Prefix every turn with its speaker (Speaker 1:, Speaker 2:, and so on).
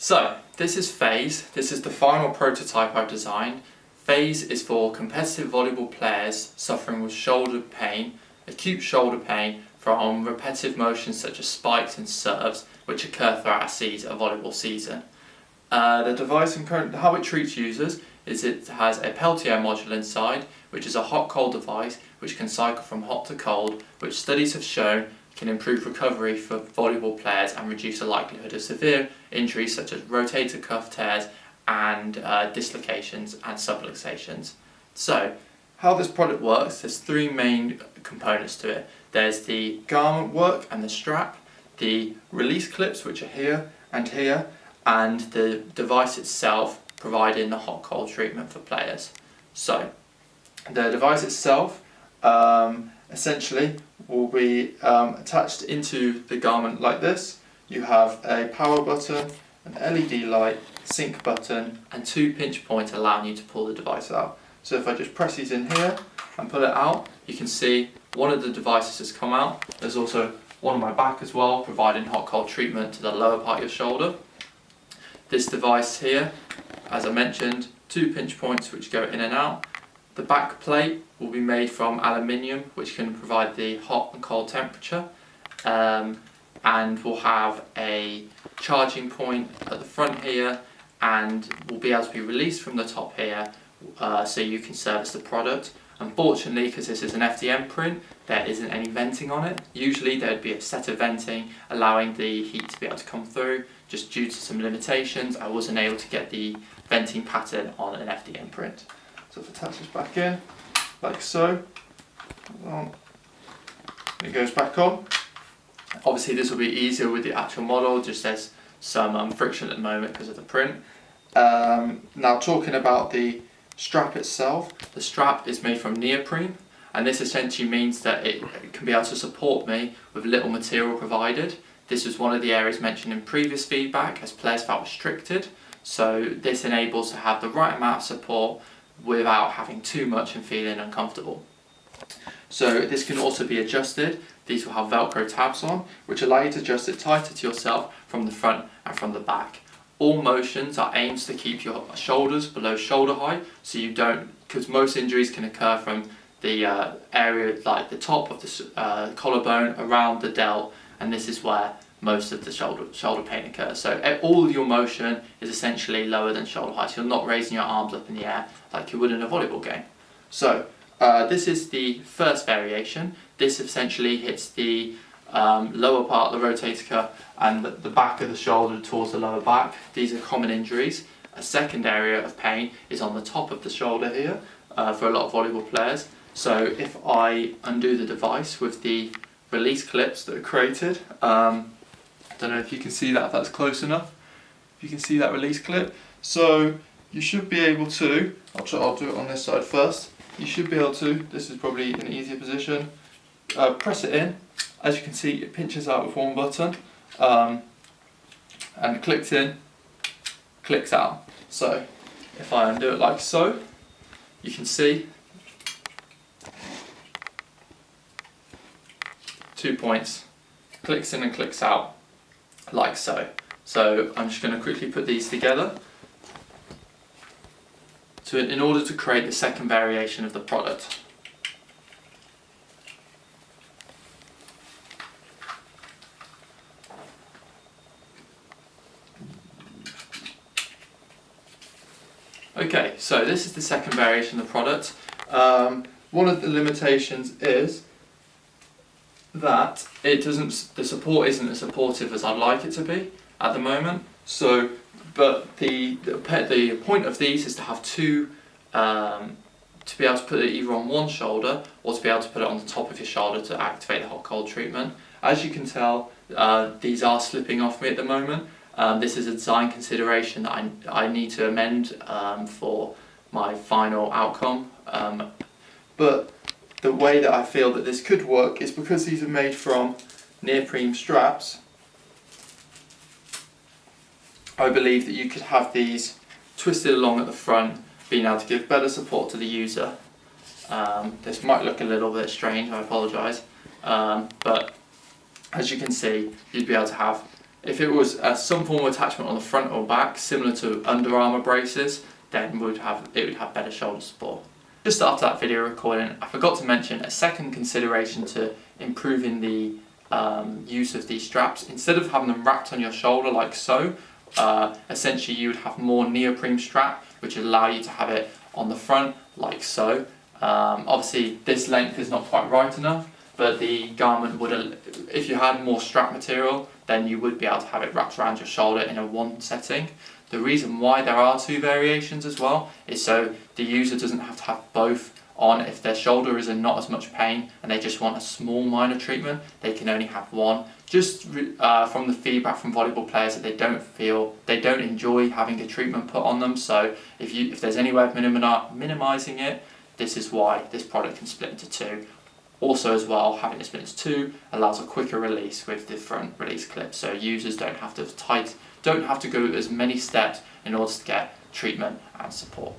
Speaker 1: So, this is FaZe. This is the final prototype I've designed. FaZe is for competitive volleyball players suffering with shoulder pain, acute shoulder pain from repetitive motions such as spikes and serves which occur throughout a volleyball season. The device and how it treats users is it has a Peltier module inside, which is a hot-cold device which can cycle from hot to cold, which studies have shown can improve recovery for volleyball players and reduce the likelihood of severe injuries such as rotator cuff tears and dislocations and subluxations. So, how this product works, there's three main components to it. There's the garment work and the strap, the release clips which are here, and the device itself providing the hot-cold treatment for players. So, the device itself essentially will be attached into the garment like this. You have a power button, an LED light, sync button, and two pinch points allowing you to pull the device out. So if I just press these in here and pull it out, you can see one of the devices has come out. There's also one on my back as well, providing hot-cold treatment to the lower part of your shoulder. This device here, as I mentioned, two pinch points which go in and out. The back plate will be made from aluminium, which can provide the hot and cold temperature, and will have a charging point at the front here, and will be able to be released from the top here, so you can service the product. Unfortunately, because this is an FDM print, there isn't any venting on it. Usually there would be a set of venting allowing the heat to be able to come through. Just due to some limitations, I wasn't able to get the venting pattern on an FDM print. So if I attach this back in, like so, it goes back on. Obviously this will be easier with the actual model, just there's some friction at the moment because of the print. Now talking about the strap itself, the strap is made from neoprene, and this essentially means that it can be able to support me with little material provided. This was one of the areas mentioned in previous feedback as players felt restricted, so this enables to have the right amount of support without having too much and feeling uncomfortable. So this can also be adjusted. These will have Velcro tabs on, which allow you to adjust it tighter to yourself from the front and from the back. All motions are aimed to keep your shoulders below shoulder height, so you don't, because most injuries can occur from the area like the top of the collarbone around the delt, and this is where most of the shoulder pain occurs. So all of your motion is essentially lower than shoulder height. So you're not raising your arms up in the air like you would in a volleyball game. So this is the first variation. This essentially hits the lower part of the rotator cuff and the back of the shoulder towards the lower back. These are common injuries. A second area of pain is on the top of the shoulder here for a lot of volleyball players. So if I undo the device with the release clips that are created, I don't know if you can see that, if that's close enough. If you can see that release clip. So you should be able to, I'll do it on this side first. You should be able to, this is probably an easier position, press it in. As you can see, it pinches out with one button, and clicks in, clicks out. So if I undo it like so, you can see 2 points, clicks in and clicks out, like so. So I'm just going to quickly put these together in order to create the second variation of the product. Okay, so this is the second variation of the product. One of the limitations is that the support isn't as supportive as I'd like it to be at the moment. So, but the point of these is to have two, to be able to put it either on one shoulder or to be able to put it on the top of your shoulder to activate the hot-cold treatment. As you can tell, these are slipping off me at the moment. This is a design consideration that I need to amend for my final outcome. But the way that I feel that this could work is because these are made from neoprene straps. I believe that you could have these twisted along at the front, being able to give better support to the user. This might look a little bit strange, I apologise, but as you can see, you'd be able to have If it was some form of attachment on the front or back, similar to Under Armour braces, then it would have better shoulder support. Just after that video recording, I forgot to mention a second consideration to improving the use of these straps. Instead of having them wrapped on your shoulder like so, essentially you would have more neoprene strap, which would allow you to have it on the front like so. Obviously this length is not quite right enough, but the garment would, if you had more strap material, then you would be able to have it wrapped around your shoulder in a one setting. The reason why there are two variations as well is so the user doesn't have to have both on. If their shoulder is in not as much pain and they just want a small minor treatment, they can only have one. Just from the feedback from volleyball players, that they don't enjoy having a treatment put on them. So if there's any way of minimizing it, this is why this product can split into two. Also as well, having it split into two allows a quicker release with the front release clip, so users don't have to go as many steps in order to get treatment and support.